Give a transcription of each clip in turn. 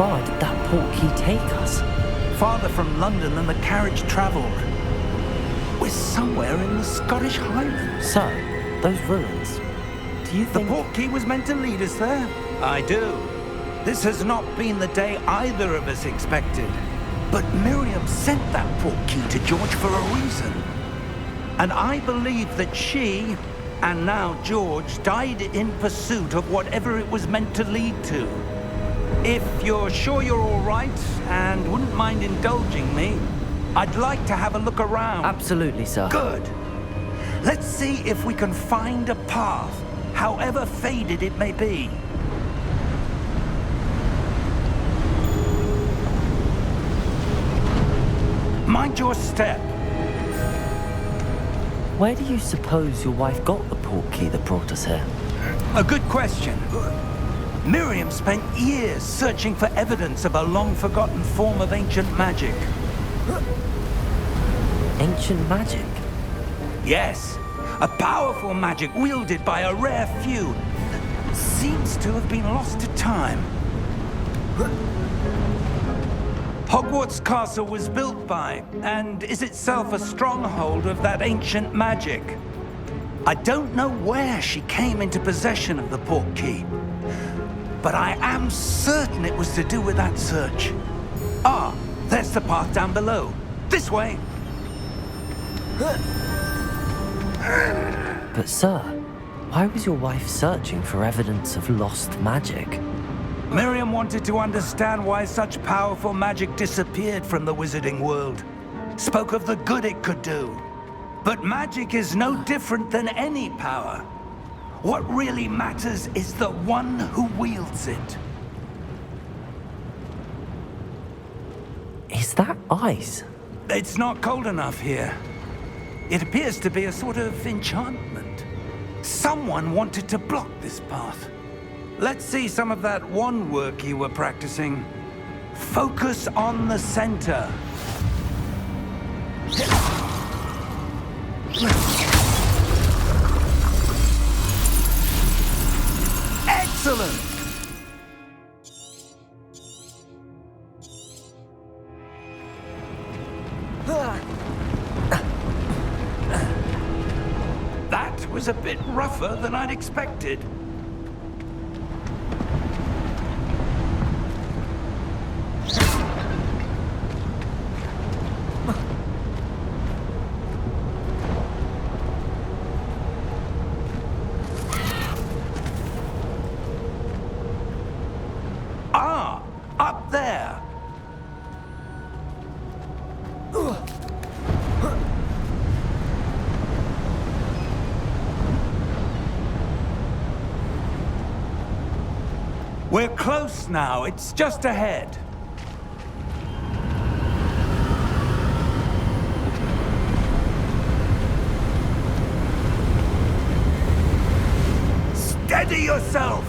far did that portkey take us? Farther from London than the carriage travelled. We're somewhere in the Scottish Highlands. So, those ruins, do you The think... portkey was meant to lead us there? I do. This has not been the day either of us expected. But Miriam sent that portkey to George for a reason. And I believe that she, and now George, died in pursuit of whatever it was meant to lead to. If you're sure you're all right, and wouldn't mind indulging me, I'd like to have a look around. Absolutely, sir. Good. Let's see if we can find a path, however faded it may be. Mind your step. Where do you suppose your wife got the portkey that brought us here? A good question. Miriam spent years searching for evidence of a long-forgotten form of ancient magic. Ancient magic? Yes, a powerful magic wielded by a rare few that seems to have been lost to time. Hogwarts Castle was built by, and is itself a stronghold of that ancient magic. I don't know where she came into possession of the portkey, but I am certain it was to do with that search. Ah, there's the path down below. This way. But sir, why was your wife searching for evidence of lost magic? Miriam wanted to understand why such powerful magic disappeared from the wizarding world. Spoke of the good it could do. But magic is no different than any power. What really matters is the one who wields it. Is that ice? It's not cold enough here. It appears to be a sort of enchantment. Someone wanted to block this path. Let's see some of that wand work you were practicing. Focus on the center. Excellent! That was a bit rougher than I'd expected. Ah, up there. We're close now. It's just ahead. Steady yourself!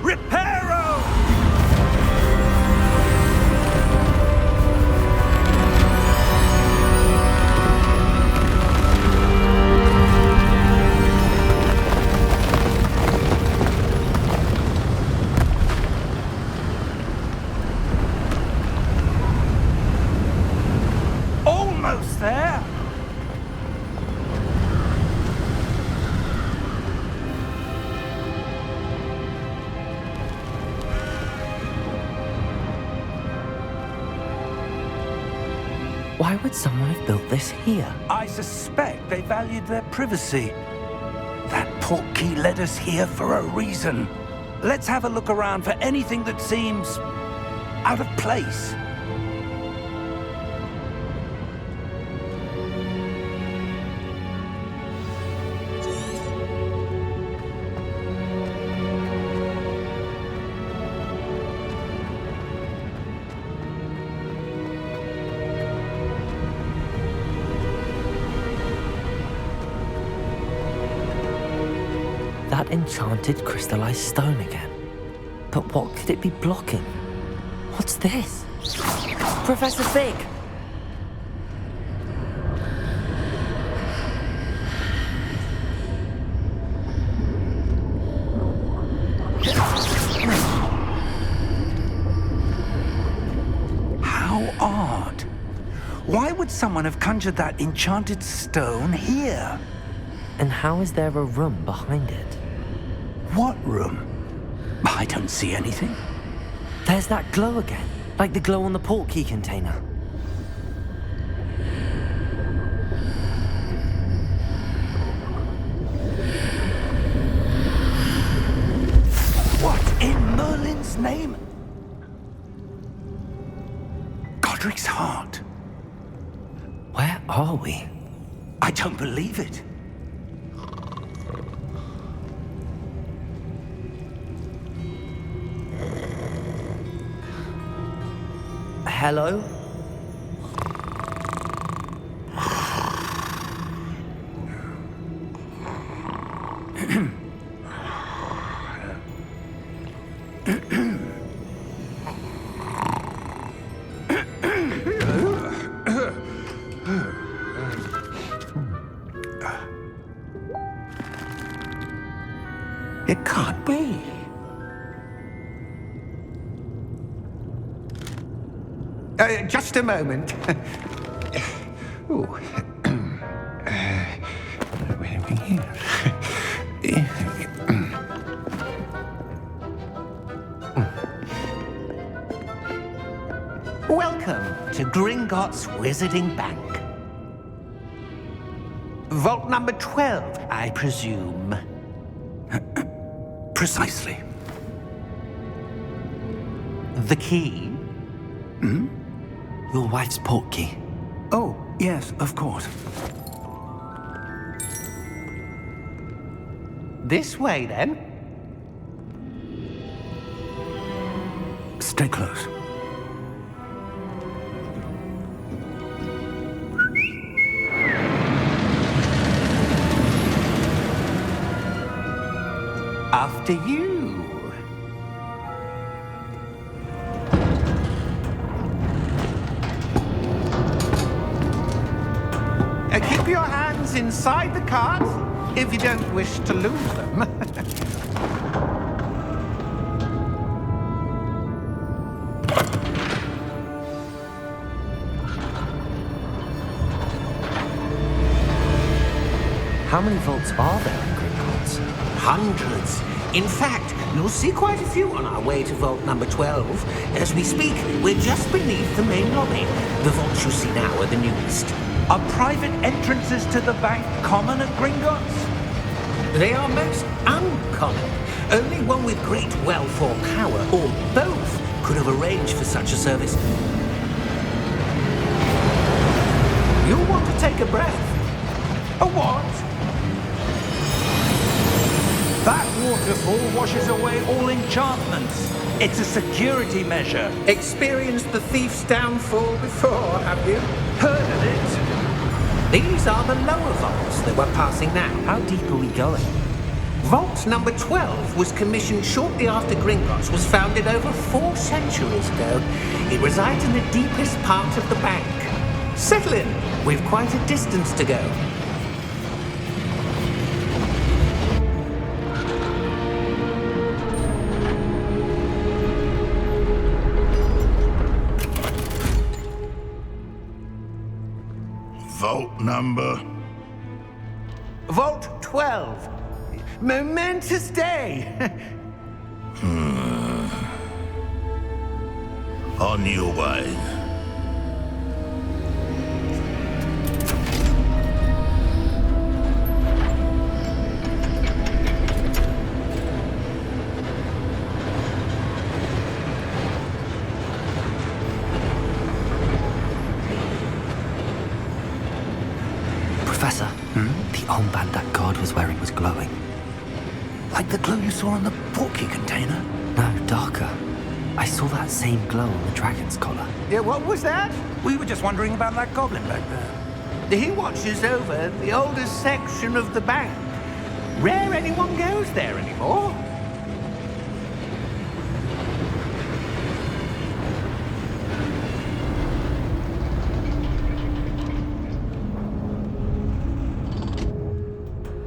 Reparo! Almost there! Why would someone have built this here? I suspect they valued their privacy. That portkey led us here for a reason. Let's have a look around for anything that seems out of place. That enchanted crystallized stone again. But what could it be blocking? What's this? Professor Fig! odd. Why would someone have conjured that enchanted stone here? And how is there a room behind it? What room? I don't see anything. There's that glow again, like the glow on the portkey container. What in Merlin's name? Godric's heart. Where are we? I don't believe it. Hello? It can't be. Just a moment. Ooh. Where are we here? Welcome to Gringotts Wizarding Bank. Vault number 12, I presume. Precisely. The key? Your wife's portkey. Oh, yes, of course. This way, then. Stay close. After you. Keep your hands inside the cart if you don't wish to lose them. How many vaults are there in Gringotts? Hundreds. In fact, you'll see quite a few on our way to vault number 12. As we speak, we're just beneath the main lobby. The vaults you see now are the newest. Are private entrances to the bank common at Gringotts? They are most uncommon. Only one with great wealth or power, or both, could have arranged for such a service. You'll want to take a breath. A what? That waterfall washes away all enchantments. It's a security measure. Experienced the thief's downfall before, have you? Heard of it? These are the lower vaults that we're passing now. How deep are we going? Vault number 12 was commissioned shortly after Gringotts was founded over 4 centuries ago. It resides in the deepest part of the bank. Settle in. We've quite a distance to go. Vault number? Vault 12. Momentous day. On your way. Professor, the armband that guard was wearing was glowing. Like the glow you saw on the portkey container? No, darker. I saw that same glow on the dragon's collar. Yeah, what was that? We were just wondering about that goblin back there. He watches over the oldest section of the bank. Rare anyone goes there anymore.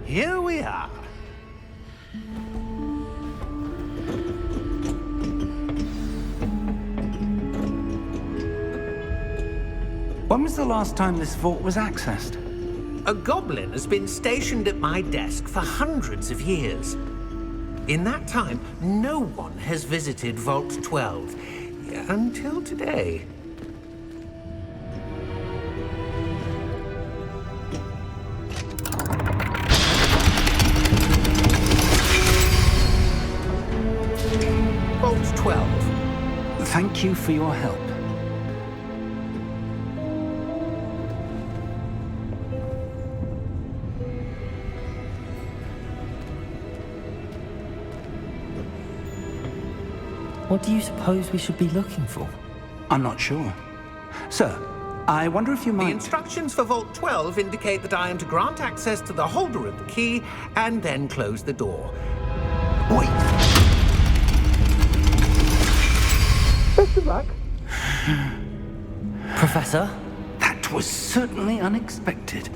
Here we are. When was the last time this vault was accessed? A goblin has been stationed at my desk for hundreds of years. In that time, no one has visited Vault 12 until today. Vault 12. Thank you for your help. What do you suppose we should be looking for? I'm not sure. Sir, I wonder if you The might... instructions for Vault 12 indicate that I am to grant access to the holder of the key and then close the door. Wait! Best of luck. Professor? That was certainly unexpected.